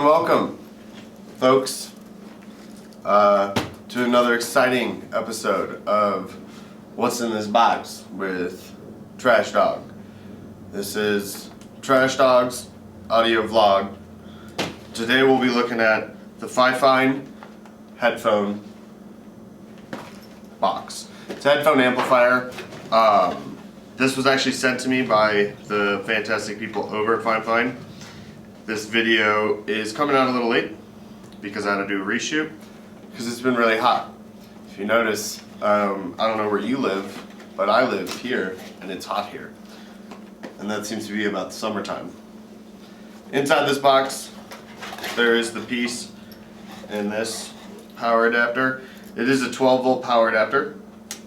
welcome, folks, to another exciting episode of What's in This Box with Trash Dog. This is Trash Dog's audio vlog. Today we'll be looking at the Fifine headphone box. It's a headphone amplifier. This was actually sent to me by the fantastic people over at Fifine. This video is coming out a little late because I had to do a reshoot because it's been really hot. If you notice, I don't know where you live, but I live here and it's hot here. And that seems to be about the summertime. Inside this box, there is the piece and this power adapter. It is a 12-volt power adapter.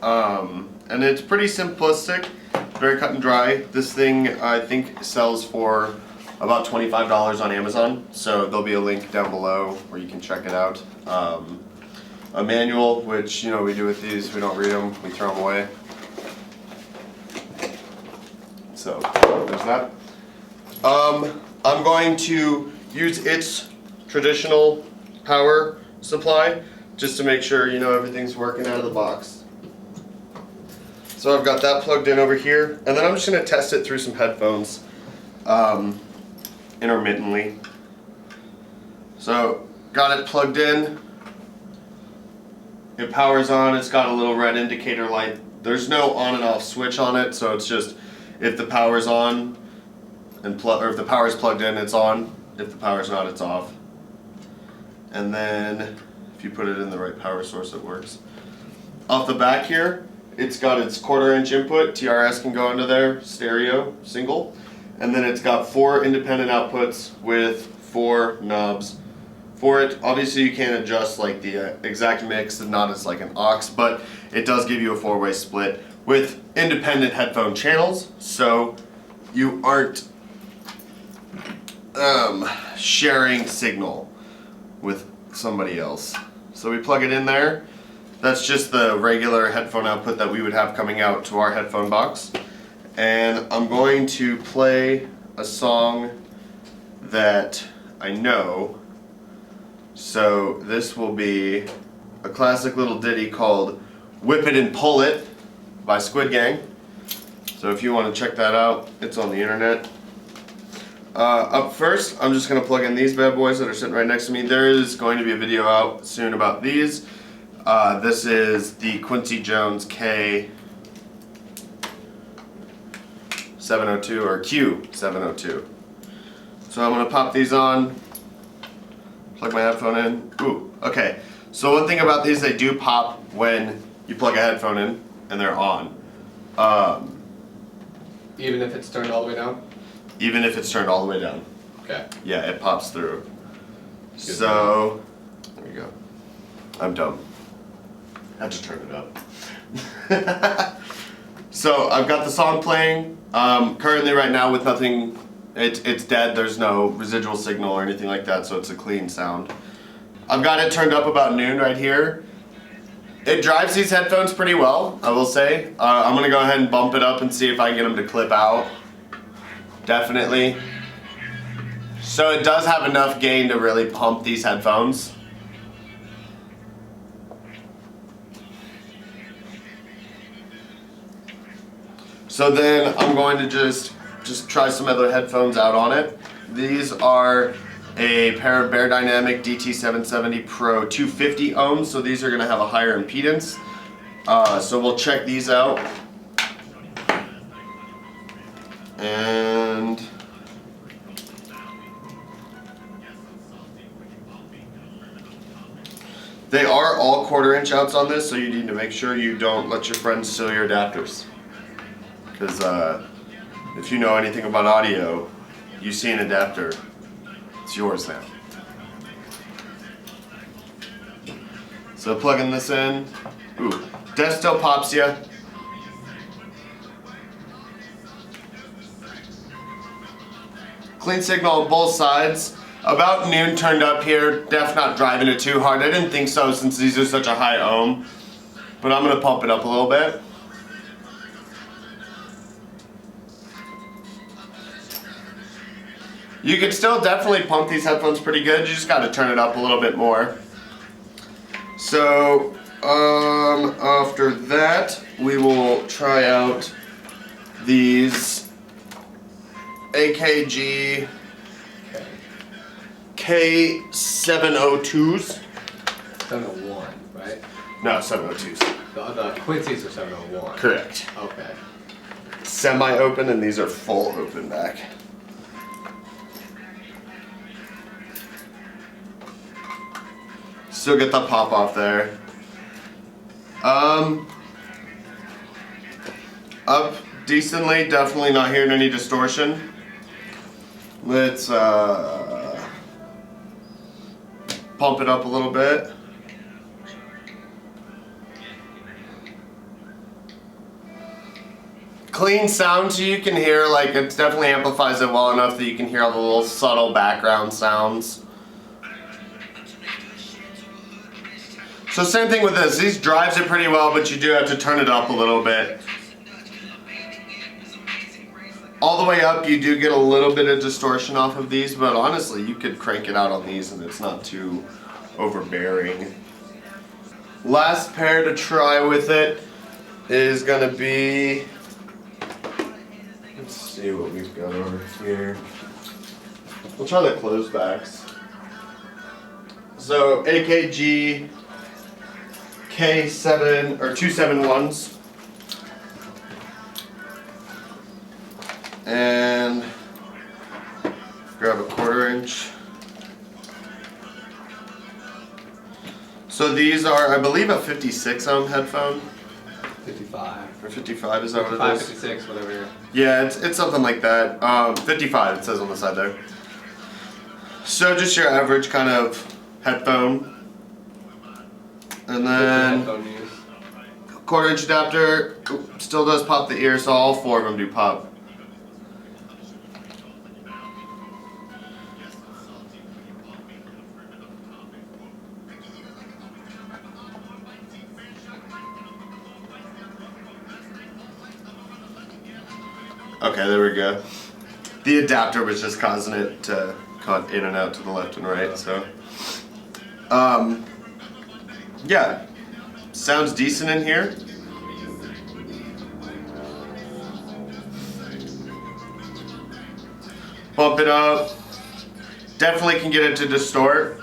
And it's pretty simplistic, very cut and dry. This thing I think sells for about $25 on Amazon, so there'll be a link down below where you can check it out. A manual, which we do with these, we don't read them, we throw them away. So there's that. I'm going to use its traditional power supply just to make sure everything's working out of the box. So I've got that plugged in over here, and then I'm just going to test it through some headphones intermittently. So got it plugged in. It powers on. It's got a little red indicator light. There's no on and off switch on it, so it's just if the power's on or if the power's plugged in, it's on. If the power's not, it's off. And then if you put it in the right power source, it works. Off the back here, it's got its 1/4 inch input. TRS can go into there, stereo, single. And then it's got 4 independent outputs with 4 knobs for it. Obviously you can't adjust like the exact mix and not as like an aux, but it does give you a 4-way split with independent headphone channels, so you aren't sharing signal with somebody else. So we plug it in there. That's just the regular headphone output that we would have coming out to our headphone box. And I'm going to play a song that I know. So this will be a classic little ditty called Whip It and Pull It by Squid Gang. So if you want to check that out, it's on the internet. Up first, I'm just going to plug in these bad boys that are sitting right next to me. There is going to be a video out soon about these. This is the Quincy Jones K702 or Q702. So I'm going to pop these on, plug my headphone in. Ooh, okay. So one thing about these, they do pop when you plug a headphone in and they're on. Even if it's turned all the way down? Even if it's turned all the way down. Okay. Yeah, it pops through. So, there we go. I'm dumb. Had to turn it up. So I've got the song playing. Currently right now with nothing, it's dead. There's no residual signal or anything like that, so it's a clean sound. I've got it turned up about noon right here. It drives these headphones pretty well, I will say. I'm gonna go ahead and bump it up and see if I can get them to clip out. Definitely. So it does have enough gain to really pump these headphones. So then I'm going to just try some other headphones out on it. These are a pair of Bear Dynamic DT770 Pro 250 ohms, so these are going to have a higher impedance. So we'll check these out. And they are all 1/4 inch outs on this, so you need to make sure you don't let your friends steal your adapters. Because if you know anything about audio, you see an adapter, it's yours now. So plugging this in, ooh, death still pops ya. Clean signal on both sides. About noon turned up here, def not driving it too hard. I didn't think so since these are such a high ohm, but I'm gonna pump it up a little bit. You can still definitely pump these headphones pretty good. You just got to turn it up a little bit more. So after that, we will try out these AKG K702s. 701, right? No, 702s. The Quincy's are 701. Correct. Okay. Semi-open, and these are full open back. Still get the pop off there. Up decently, definitely not hearing any distortion. Let's pump it up a little bit. Clean sound, so you can hear, like, it definitely amplifies it well enough that you can hear all the little subtle background sounds. So same thing with this. These drives it pretty well, but you do have to turn it up a little bit. All the way up, you do get a little bit of distortion off of these, but honestly, you could crank it out on these and it's not too overbearing. Last pair to try with it is gonna be, let's see what we've got over here. We'll try the closed backs. So AKG K7 or 271s. And grab a 1/4 inch. So these are, I believe, a 56 ohm headphone. 55. Or 55, is that what it 55, is? 56, whatever. Yeah, it's something like that. 55 it says on the side there. So just your average kind of headphone. And then Headphone use. 1/4 inch adapter. Still does pop the ear, so all 4 of them do pop. Okay, there we go. The adapter was just causing it to cut in and out to the left and right, so. Yeah, sounds decent in here. Bump it up. Definitely can get it to distort.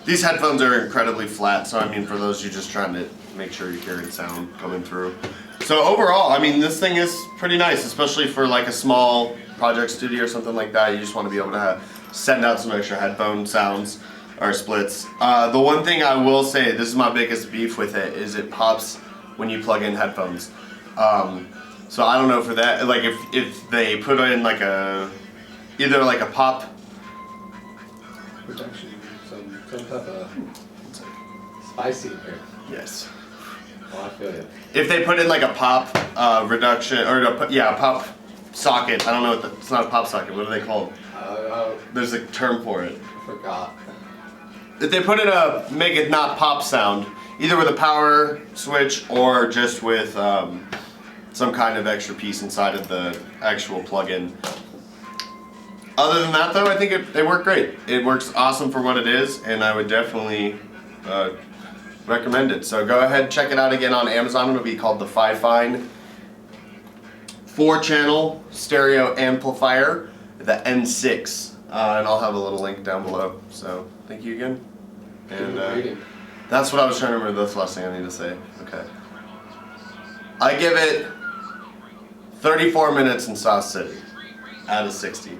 These headphones are incredibly flat, so I mean, for those you just trying to make sure you're hearing sound coming through. So overall, I mean, this thing is pretty nice, especially for like a small project studio or something like that. You just want to be able to send out some extra headphone sounds or splits. The one thing I will say, this is my biggest beef with it, is it pops when you plug in headphones. So I don't know for that, like if they put in like either like a pop Production, some type of spicy here. Yes. Oh, I feel you. If they put in like a pop reduction, or a pop socket, I don't know what it's not a pop socket, what are they called? There's a term for it. I forgot. If they put in make it not pop sound, either with a power switch or just with some kind of extra piece inside of the actual plug-in. Other than that though, I think they work great. It works awesome for what it is, and I would definitely recommend it. So go ahead, check it out again on Amazon. It'll be called the Fifine 4-channel stereo amplifier, the N6. And I'll have a little link down below. So thank you again. And that's what I was trying to remember. That's the last thing I need to say. Okay. I give it 34 minutes in Sauce City out of 60.